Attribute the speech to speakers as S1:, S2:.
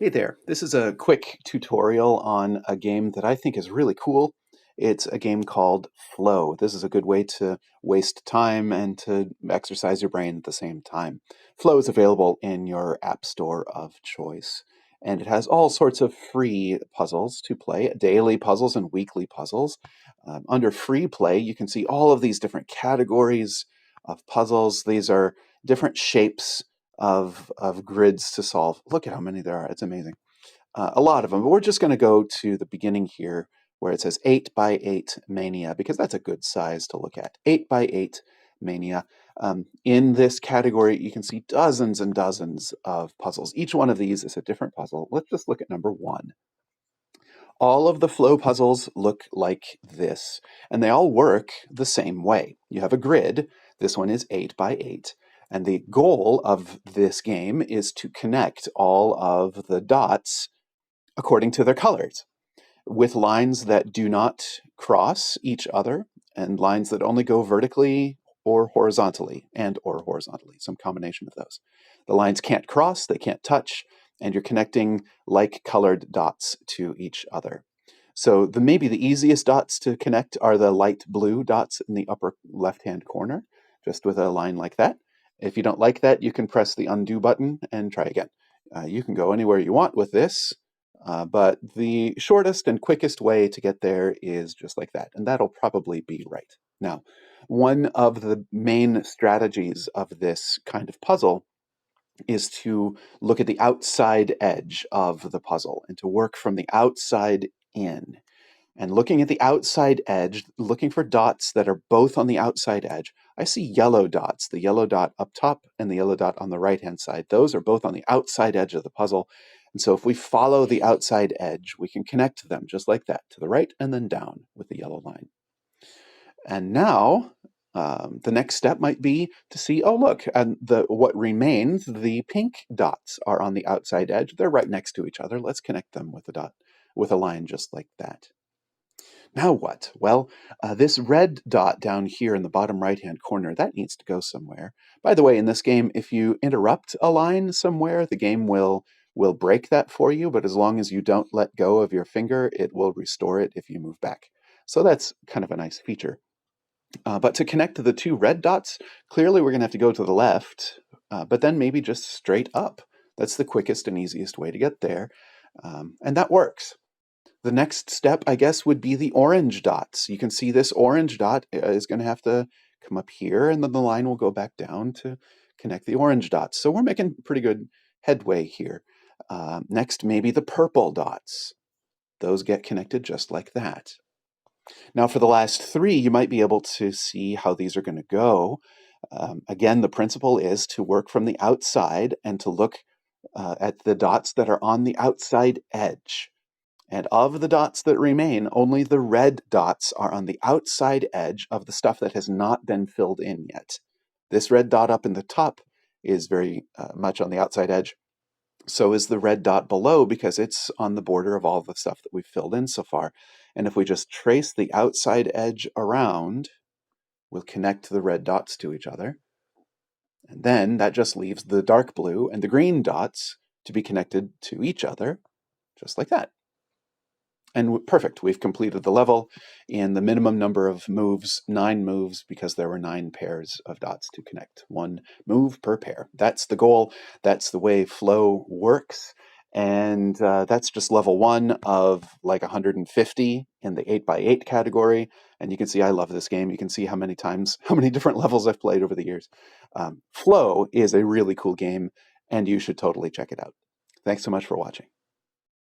S1: Hey there, this is a quick tutorial on a game that I think is really cool. It's a game called Flow. This is a good way to waste time and to exercise your brain at the same time. Flow is available in your app store of choice, and it has all sorts of free puzzles to play, daily puzzles and weekly puzzles. Under free play, you can see all of these different categories of puzzles. These are different shapes of grids to solve. Look at how many there are. It's amazing. A lot of them. But we're just going to go to the beginning here where it says 8 by 8 Mania because that's a good size to look at. 8 by 8 Mania. In this category, you can see dozens and dozens of puzzles. Each one of these is a different puzzle. Let's just look at number 1. All of the flow puzzles look like this, and they all work the same way. You have a grid. This one is 8 by 8. And the goal of this game is to connect all of the dots according to their colors, with lines that do not cross each other and lines that only go vertically or horizontally, some combination of those. The lines can't cross, they can't touch, and you're connecting like colored dots to each other. So maybe the easiest dots to connect are the light blue dots in the upper left-hand corner, just with a line like that. If you don't like that, you can press the undo button and try again. You can go anywhere you want with this, but the shortest and quickest way to get there is just like that, and that'll probably be right. Now, one of the main strategies of this kind of puzzle is to look at the outside edge of the puzzle and to work from the outside in. And looking at the outside edge, looking for dots that are both on the outside edge, I see yellow dots, the yellow dot up top and the yellow dot on the right-hand side. Those are both on the outside edge of the puzzle. And so if we follow the outside edge, we can connect them just like that, to the right and then down with the yellow line. And now the next step might be to see, oh look, and what remains, the pink dots are on the outside edge. They're right next to each other. Let's connect them with a line just like that. Now what? Well, this red dot down here in the bottom right-hand corner, that needs to go somewhere. By the way, in this game, if you interrupt a line somewhere, the game will break that for you, but as long as you don't let go of your finger, it will restore it if you move back. So that's kind of a nice feature. But to connect to the two red dots, clearly we're going to have to go to the left, but then maybe just straight up. That's the quickest and easiest way to get there, and that works. The next step, I guess, would be the orange dots. You can see this orange dot is going to have to come up here, and then the line will go back down to connect the orange dots. So we're making pretty good headway here. Next, maybe the purple dots. Those get connected just like that. Now, for the last 3, you might be able to see how these are going to go. Again, the principle is to work from the outside and to look at the dots that are on the outside edge. And of the dots that remain, only the red dots are on the outside edge of the stuff that has not been filled in yet. This red dot up in the top is very much on the outside edge. So is the red dot below because it's on the border of all the stuff that we've filled in so far. And if we just trace the outside edge around, we'll connect the red dots to each other. And then that just leaves the dark blue and the green dots to be connected to each other, just like that. And perfect, we've completed the level in the minimum number of moves, 9 moves, because there were 9 pairs of dots to connect. 1 move per pair. That's the goal. That's the way Flow works. And that's just level 1 of like 150 in the 8 by 8 category. And you can see I love this game. You can see how many different levels I've played over the years. Flow is a really cool game, and you should totally check it out. Thanks so much for watching.